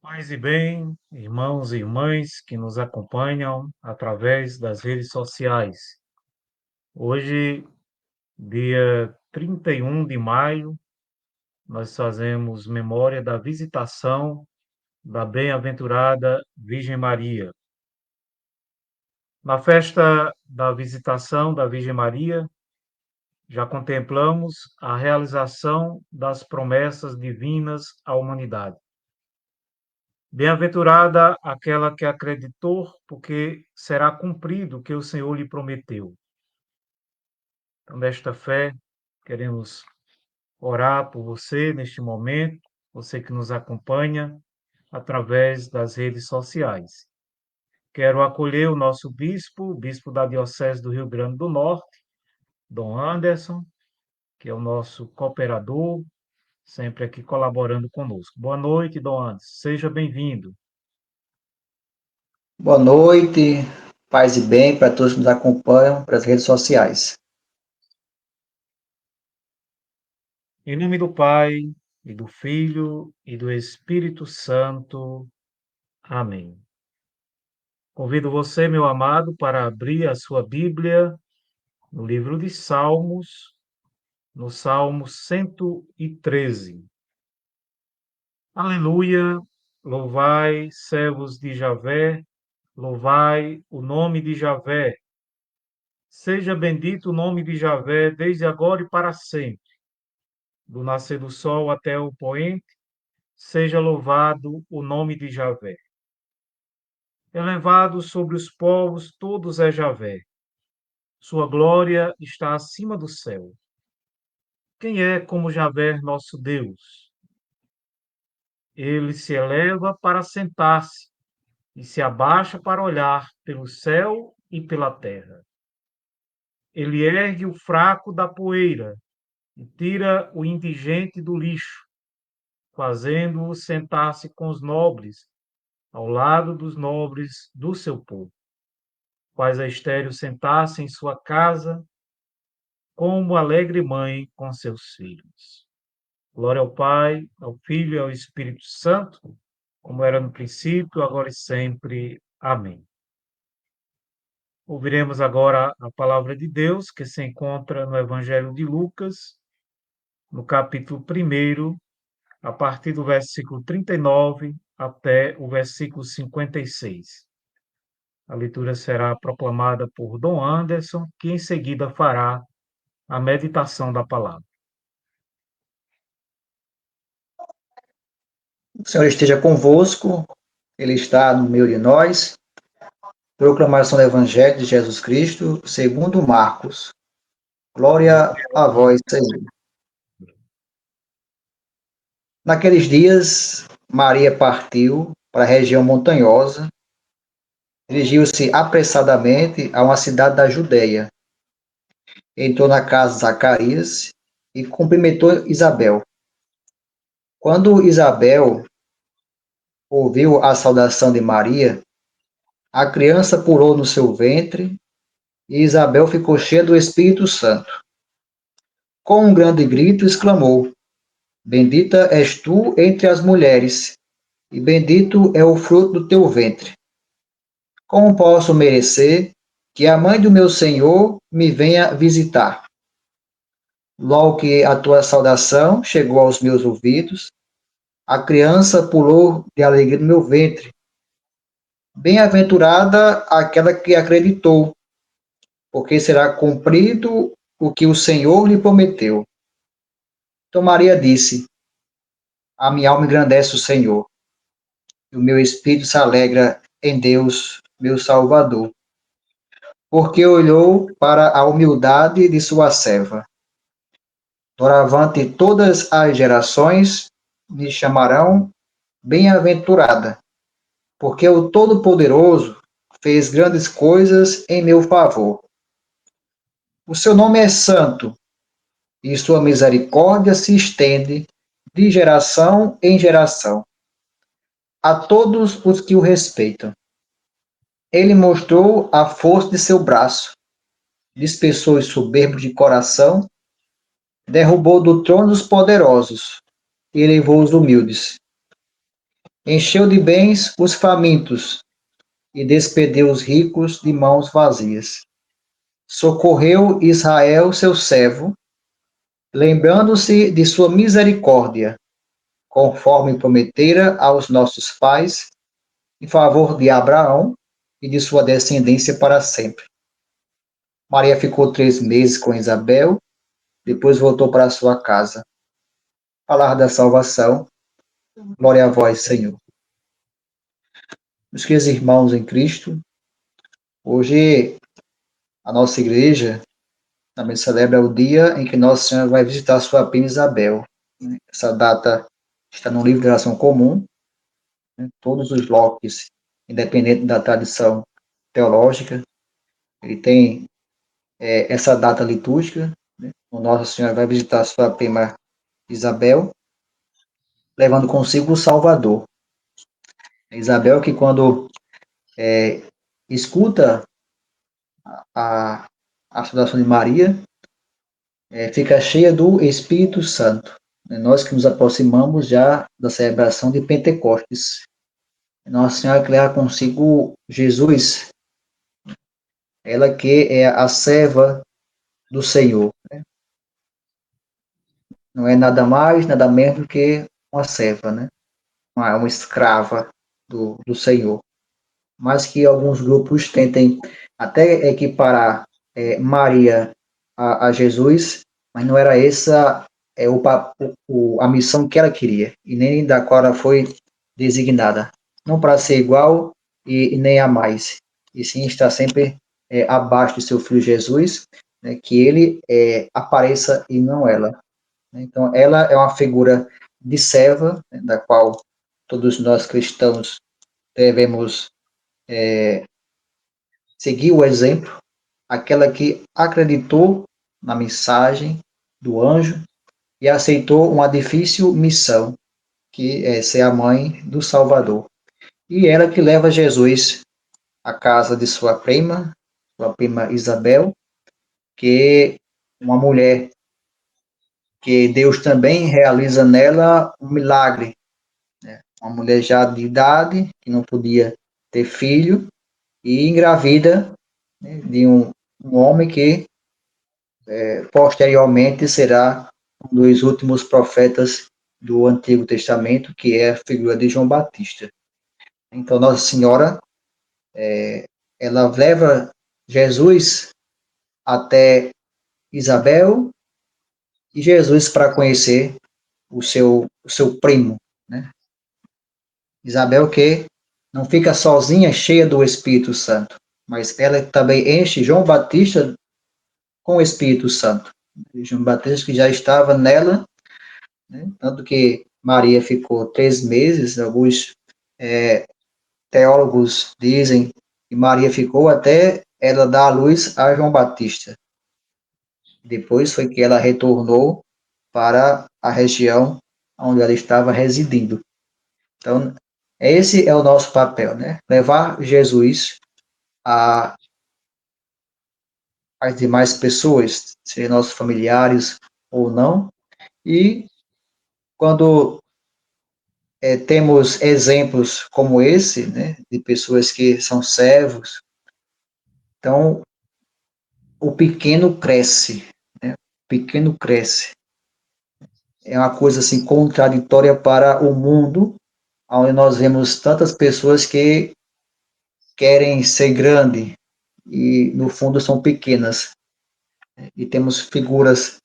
Paz e bem, irmãos e irmãs que nos acompanham através das redes sociais. Hoje, dia 31 de maio, nós fazemos memória da visitação da bem-aventurada Virgem Maria. Na festa da visitação da Virgem Maria, já contemplamos a realização das promessas divinas à humanidade. Bem-aventurada aquela que acreditou, porque será cumprido o que o Senhor lhe prometeu. Então, nesta fé, queremos orar por você neste momento, você que nos acompanha através das redes sociais. Quero acolher o nosso bispo, o bispo da Diocese do Rio Grande do Norte, Dom Anderson, que é o nosso cooperador, sempre aqui colaborando conosco. Boa noite, Dom Anderson. Seja bem-vindo. Boa noite, paz e bem para todos que nos acompanham pelas redes sociais. Em nome do Pai, e do Filho, e do Espírito Santo. Amém. Convido você, meu amado, para abrir a sua Bíblia no livro de Salmos, no Salmo 113. Aleluia! Louvai, servos de Javé, louvai o nome de Javé. Seja bendito o nome de Javé, desde agora e para sempre. Do nascer do sol até o poente, seja louvado o nome de Javé. Elevado sobre os povos, todos é Javé. Sua glória está acima do céu. Quem é como Javé, nosso Deus? Ele se eleva para sentar-se e se abaixa para olhar pelo céu e pela terra. Ele ergue o fraco da poeira e tira o indigente do lixo, fazendo-o sentar-se com os nobres, ao lado dos nobres do seu povo. Faz a estéril sentar-se em sua casa, como alegre mãe com seus filhos. Glória ao Pai, ao Filho e ao Espírito Santo, como era no princípio, agora e sempre. Amém. Ouviremos agora a palavra de Deus, que se encontra no Evangelho de Lucas, no capítulo 1, a partir do versículo 39 até o versículo 56. A leitura será proclamada por Dom Anderson, que em seguida fará a meditação da palavra. O Senhor esteja convosco, Ele está no meio de nós. Proclamação do Evangelho de Jesus Cristo, segundo Marcos. Glória a vós, Senhor. Naqueles dias, Maria partiu para a região montanhosa, dirigiu-se apressadamente a uma cidade da Judéia. Entrou na casa de Zacarias e cumprimentou Isabel. Quando Isabel ouviu a saudação de Maria, a criança pulou no seu ventre e Isabel ficou cheia do Espírito Santo. Com um grande grito, exclamou: Bendita és tu entre as mulheres, e bendito é o fruto do teu ventre. Como posso merecer que a mãe do meu Senhor me venha visitar? Logo que a tua saudação chegou aos meus ouvidos, a criança pulou de alegria no meu ventre. Bem-aventurada aquela que acreditou, porque será cumprido o que o Senhor lhe prometeu. Então Maria disse: A minha alma engrandece o Senhor, e o meu espírito se alegra em Deus, meu Salvador, porque olhou para a humildade de sua serva. Doravante todas as gerações me chamarão bem-aventurada, porque o Todo-Poderoso fez grandes coisas em meu favor. O seu nome é santo, e sua misericórdia se estende de geração em geração a todos os que o respeitam. Ele mostrou a força de seu braço, dispersou os soberbos de coração, derrubou do trono os poderosos e elevou os humildes. Encheu de bens os famintos e despediu os ricos de mãos vazias. Socorreu Israel, seu servo, lembrando-se de sua misericórdia, conforme prometera aos nossos pais, em favor de Abraão e de sua descendência para sempre. Maria ficou 3 meses com Isabel, depois voltou para sua casa. Falar da salvação, glória a vós, Senhor. Meus queridos irmãos em Cristo, hoje a nossa igreja também celebra o dia em que Nossa Senhora vai visitar sua prima Isabel. Essa data está no livro de oração comum, todos os bloques, independente da tradição teológica, ele tem essa data litúrgica, Nossa Senhora vai visitar sua prima Isabel, levando consigo o Salvador. Isabel que quando escuta a, a saudação de Maria, fica cheia do Espírito Santo. Nós que nos aproximamos já da celebração de Pentecostes. Nossa Senhora que leva consigo Jesus, ela que é a serva do Senhor. Não é nada mais, nada menos do que uma serva, né? Uma escrava do Senhor. Mas que alguns grupos tentem até equiparar Maria a Jesus, mas não era essa a missão que ela queria, e nem da qual ela foi designada. Não para ser igual e nem a mais, e sim estar sempre abaixo de seu filho Jesus, né, que ele apareça e não ela. Então, ela é uma figura de serva, né, da qual todos nós cristãos devemos seguir o exemplo, aquela que acreditou na mensagem do anjo e aceitou uma difícil missão, que é ser a mãe do Salvador. E ela que leva Jesus à casa de sua prima Isabel, que é uma mulher que Deus também realiza nela um milagre, né? Uma mulher já de idade, que não podia ter filho, e engravida, né, de um homem que posteriormente será um dos últimos profetas do Antigo Testamento, que é a figura de João Batista. Então, Nossa Senhora, ela leva Jesus até Isabel e Jesus para conhecer o seu primo, né? Isabel que não fica sozinha, cheia do Espírito Santo, mas ela também enche João Batista com o Espírito Santo. João Batista que já estava nela, né? Tanto que Maria ficou 3 meses, alguns teólogos dizem que Maria ficou até ela dar à luz a João Batista. Depois foi que ela retornou para a região onde ela estava residindo. Então, esse é o nosso papel, né? Levar Jesus às demais pessoas, sejam nossos familiares ou não, e quando temos exemplos como esse, né, de pessoas que são servos, então o pequeno cresce, né? O pequeno cresce. É uma coisa assim contraditória para o mundo, onde nós vemos tantas pessoas que querem ser grande e no fundo são pequenas. E temos figuras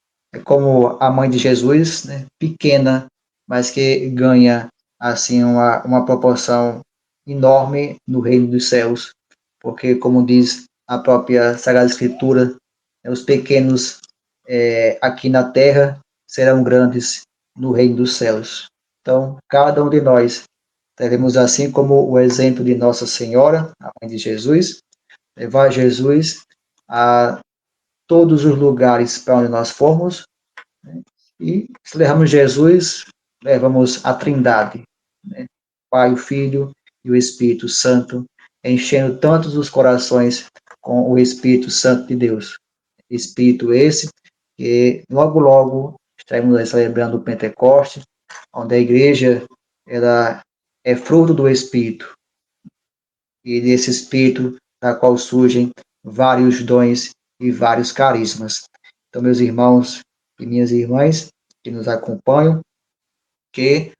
como a mãe de Jesus, né, pequena, mas que ganha assim uma proporção enorme no reino dos céus, porque como diz a própria Sagrada Escritura, os pequenos aqui na terra serão grandes no reino dos céus. Então, cada um de nós devemos, assim como o exemplo de Nossa Senhora, a mãe de Jesus, levar Jesus a todos os lugares para onde nós formos, né? E se levarmos Jesus, levamos a Trindade, né? Pai, o Filho e o Espírito Santo, enchendo tantos os corações com o Espírito Santo de Deus. Espírito esse que logo, logo estaremos celebrando o Pentecoste, onde a igreja ela é fruto do Espírito, e desse Espírito da qual surgem vários dons e vários carismas. Então, meus irmãos e minhas irmãs que nos acompanham, que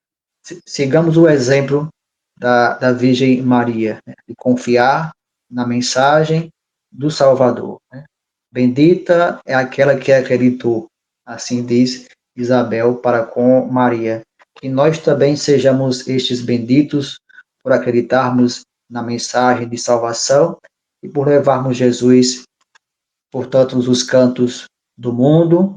sigamos o exemplo da Virgem Maria, né, de confiar na mensagem do Salvador. Né? Bendita é aquela que acreditou, assim diz Isabel para com Maria. Que nós também sejamos estes benditos por acreditarmos na mensagem de salvação e por levarmos Jesus por todos os cantos do mundo,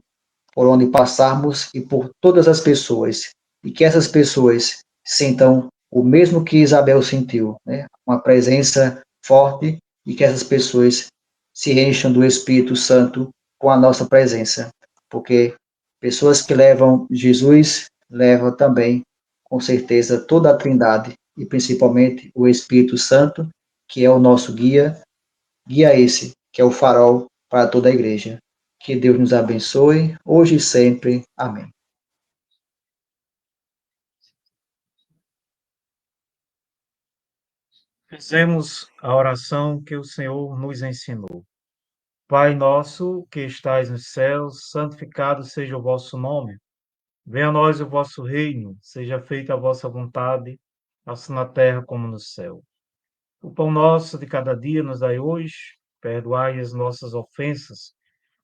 por onde passarmos e por todas as pessoas. E que essas pessoas sintam o mesmo que Isabel sentiu, né? Uma presença forte e que essas pessoas se encham do Espírito Santo com a nossa presença. Porque pessoas que levam Jesus levam também, com certeza, toda a Trindade e principalmente o Espírito Santo, que é o nosso guia, guia esse, que é o farol para toda a igreja. Que Deus nos abençoe, hoje e sempre. Amém. Fizemos a oração que o Senhor nos ensinou. Pai nosso que estais nos céus, santificado seja o vosso nome. Venha a nós o vosso reino, seja feita a vossa vontade, assim na terra como no céu. O pão nosso de cada dia nos dai hoje, perdoai as nossas ofensas,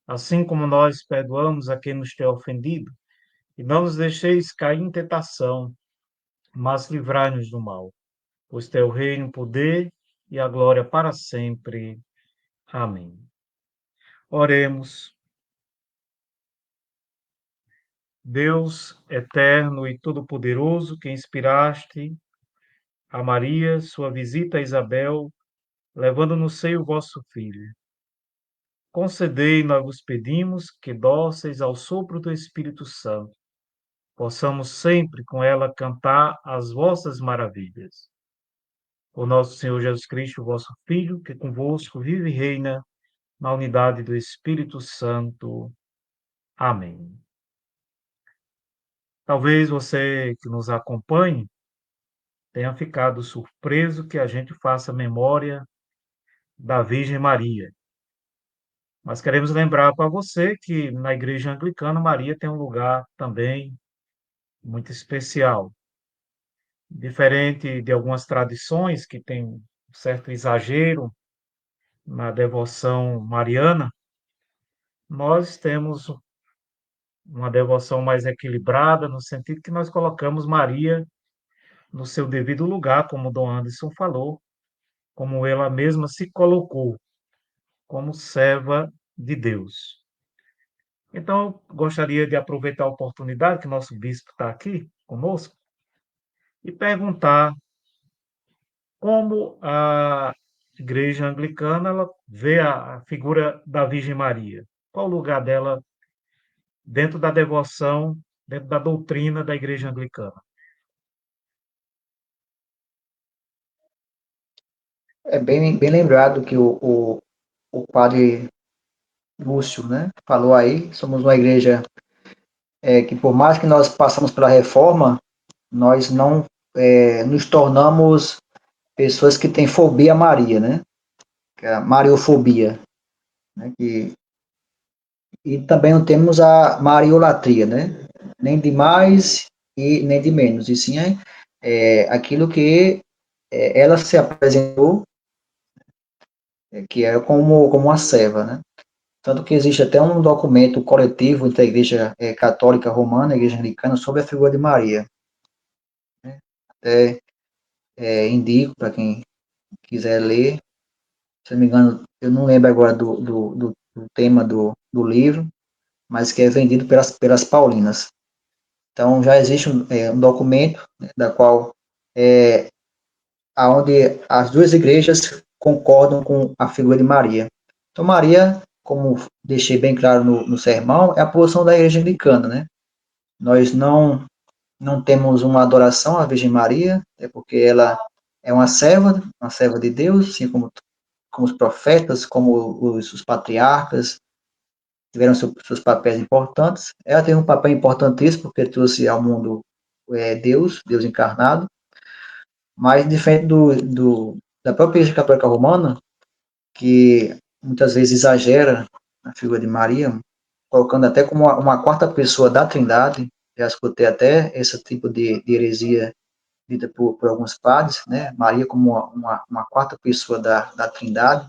assim como nós perdoamos a quem nos tem ofendido, e não nos deixeis cair em tentação, mas livrai-nos do mal. Pois teu reino, o poder e a glória para sempre. Amém. Oremos. Deus eterno e todo-poderoso, que inspiraste a Maria sua visita a Isabel, levando no seio o vosso filho. Concedei, nós vos pedimos, que dóceis ao sopro do Espírito Santo, possamos sempre com ela cantar as vossas maravilhas. O nosso Senhor Jesus Cristo, vosso Filho, que convosco vive e reina na unidade do Espírito Santo. Amém. Talvez você que nos acompanhe tenha ficado surpreso que a gente faça memória da Virgem Maria. Mas queremos lembrar para você que na Igreja Anglicana Maria tem um lugar também muito especial. Diferente de algumas tradições que têm um certo exagero na devoção mariana, nós temos uma devoção mais equilibrada, no sentido que nós colocamos Maria no seu devido lugar, como Dom Anderson falou, como ela mesma se colocou, como serva de Deus. Então, gostaria de aproveitar a oportunidade que nosso bispo está aqui conosco e perguntar como a Igreja Anglicana ela vê a figura da Virgem Maria. Qual o lugar dela dentro da devoção, dentro da doutrina da Igreja Anglicana? É bem lembrado que o padre Lúcio, né, falou aí, somos uma igreja que por mais que nós passamos pela reforma, nós não nos tornamos pessoas que têm fobia a Maria, né, que é a mariofobia, né, e também não temos a mariolatria, né, nem de mais e nem de menos, e sim aquilo que ela se apresentou, que é como uma serva, né. Tanto que existe até um documento coletivo entre a Igreja Católica Romana e a Igreja Anglicana sobre a figura de Maria. Né? Até indico para quem quiser ler, se não me engano, eu não lembro agora do tema do livro, mas que é vendido pelas Paulinas. Então já existe um documento, né, da qual aonde as duas igrejas concordam com a figura de Maria. Então Maria, como deixei bem claro no sermão, é a posição da igreja anglicana, né? Nós não temos uma adoração à Virgem Maria, é porque ela é uma serva de Deus, assim como os profetas, como os patriarcas, tiveram seus papéis importantes. Ela teve um papel importantíssimo, porque trouxe ao mundo Deus encarnado, Mas diferente da própria Igreja Católica Romana, que muitas vezes exagera na figura de Maria, colocando até como uma quarta pessoa da Trindade, já escutei até esse tipo de heresia dita por alguns padres, né? Maria como uma quarta pessoa da Trindade,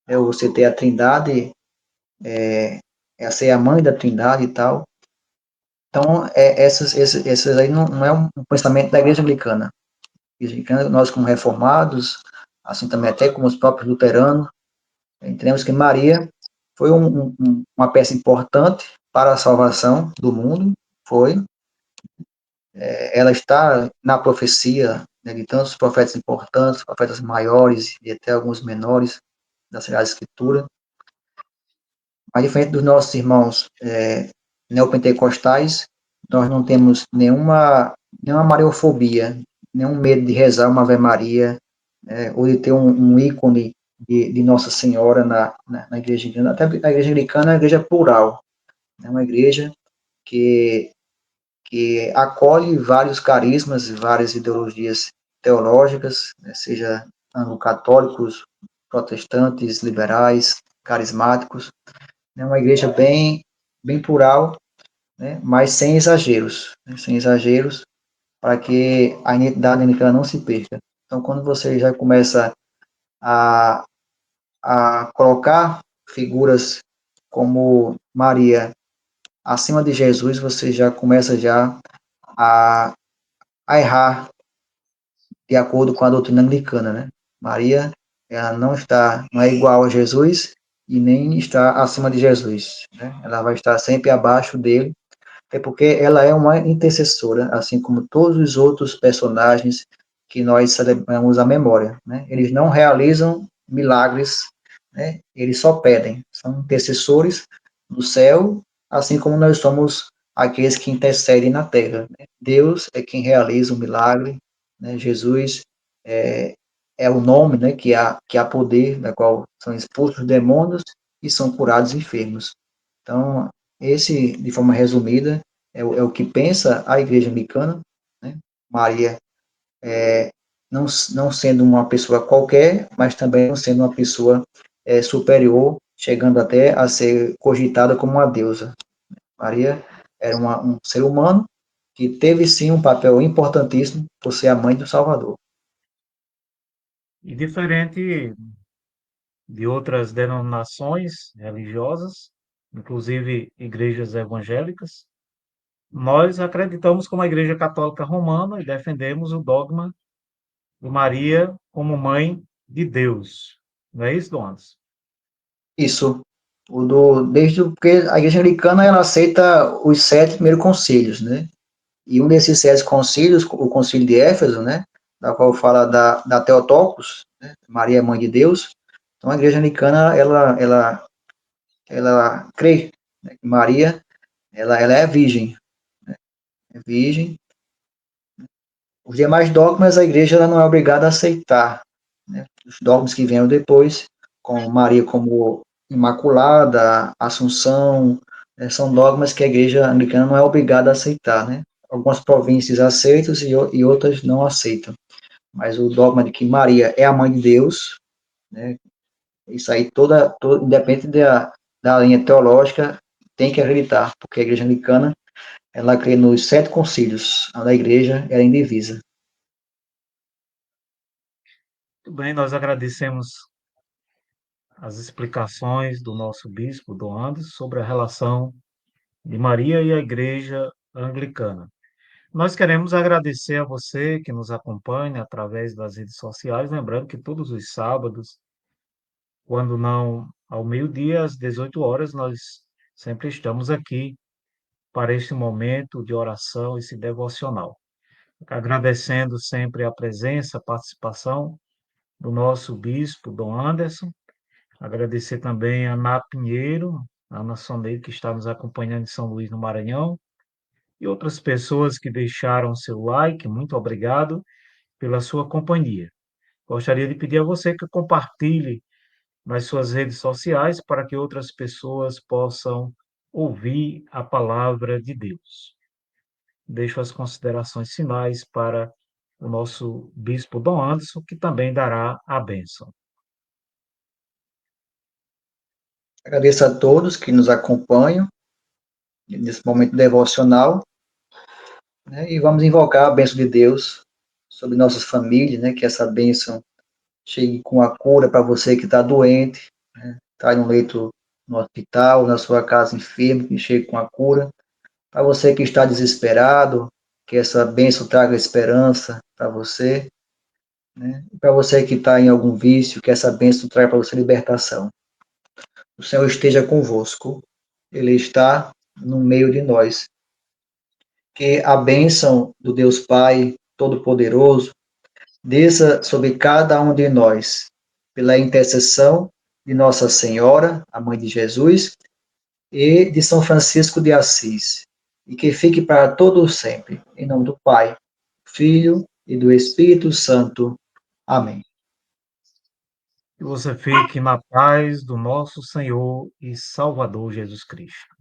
você ter a Trindade, essa é a mãe da Trindade e tal. Então, essas aí não é um pensamento da Igreja Anglicana. A Igreja Anglicana, nós como reformados, assim também até como os próprios luteranos, entendemos que Maria foi uma peça importante para a salvação do mundo, foi. Ela está na profecia, né, de tantos profetas importantes, profetas maiores e até alguns menores da Sagrada Escritura. Mas diferente dos nossos irmãos neopentecostais, nós não temos nenhuma mariofobia, nenhum medo de rezar uma Ave Maria, ou de ter um ícone de Nossa Senhora na igreja anglicana. Até a igreja anglicana é uma igreja plural, é uma igreja que, que acolhe vários carismas e várias ideologias teológicas, né, seja católicos, protestantes, liberais, carismáticos. É uma igreja bem plural, né, mas sem exageros, né, sem exageros, para que a identidade anglicana não se perca. Então, quando você já começa a, a colocar figuras como Maria acima de Jesus, você já começa já a, a errar de acordo com a doutrina anglicana, né? Maria, ela não é igual a Jesus e nem está acima de Jesus, né? Ela vai estar sempre abaixo dele, é porque ela é uma intercessora, assim como todos os outros personagens que nós celebramos a memória, né? Eles não realizam milagres, né? Eles só pedem, são intercessores do céu, assim como nós somos aqueles que intercedem na terra, né? Deus é quem realiza o milagre, né? Jesus é, é o nome, né, que há poder, na qual são expulsos demônios e são curados enfermos. Então, esse, de forma resumida, é o que pensa a Igreja Anglicana, né? Maria não sendo uma pessoa qualquer, mas também não sendo uma pessoa superior, chegando até a ser cogitada como uma deusa. Maria era um ser humano que teve sim um papel importantíssimo por ser a mãe do Salvador. E diferente de outras denominações religiosas, inclusive igrejas evangélicas, nós acreditamos como a Igreja Católica Romana e defendemos o dogma de Maria como mãe de Deus. Não é isso, Dom Anderson? Isso, porque a Igreja Anglicana ela aceita os 7 primeiros concílios, né? E um desses 7 concílios, o concílio de Éfeso, né, da qual fala da Theotokos, né, Maria Mãe de Deus. Então a igreja anglicana, ela crê, né, que Maria, ela é virgem. Os demais dogmas a igreja ela não é obrigada a aceitar, né? Os dogmas que vieram depois, com Maria como Imaculada, Assunção, são dogmas que a igreja anglicana não é obrigada a aceitar, né? Algumas províncias aceitam e outras não aceitam. Mas o dogma de que Maria é a mãe de Deus, né? Isso aí independente da linha teológica, tem que acreditar, porque a igreja anglicana, ela crê nos 7 concílios, a da igreja era indivisa. Muito bem, nós agradecemos as explicações do nosso bispo, Dom Anderson, sobre a relação de Maria e a Igreja Anglicana. Nós queremos agradecer a você que nos acompanha através das redes sociais, lembrando que todos os sábados, quando não ao meio-dia, às 18 horas, nós sempre estamos aqui para este momento de oração, esse devocional. Agradecendo sempre a presença, a participação do nosso bispo, Dom Anderson. Agradecer também a Ana Pinheiro, a Ana Soneiro, que está nos acompanhando em São Luís, no Maranhão, e outras pessoas que deixaram seu like. Muito obrigado pela sua companhia. Gostaria de pedir a você que compartilhe nas suas redes sociais para que outras pessoas possam ouvir a palavra de Deus. Deixo as considerações finais para o nosso bispo Dom Anderson, que também dará a bênção. Agradeço a todos que nos acompanham nesse momento devocional, né, e vamos invocar a bênção de Deus sobre nossas famílias, né, que essa bênção chegue com a cura para você que está doente, né, está no leito no hospital, na sua casa enfermo, que chegue com a cura. Para você que está desesperado, que essa bênção traga esperança para você, né? Para você que está em algum vício, que essa bênção traga para você libertação. O Senhor esteja convosco, Ele está no meio de nós. Que a bênção do Deus Pai Todo-Poderoso desça sobre cada um de nós, pela intercessão de Nossa Senhora, a Mãe de Jesus, e de São Francisco de Assis, e que fique para todos sempre, em nome do Pai, Filho e do Espírito Santo. Amém. Que você fique na paz do nosso Senhor e Salvador Jesus Cristo.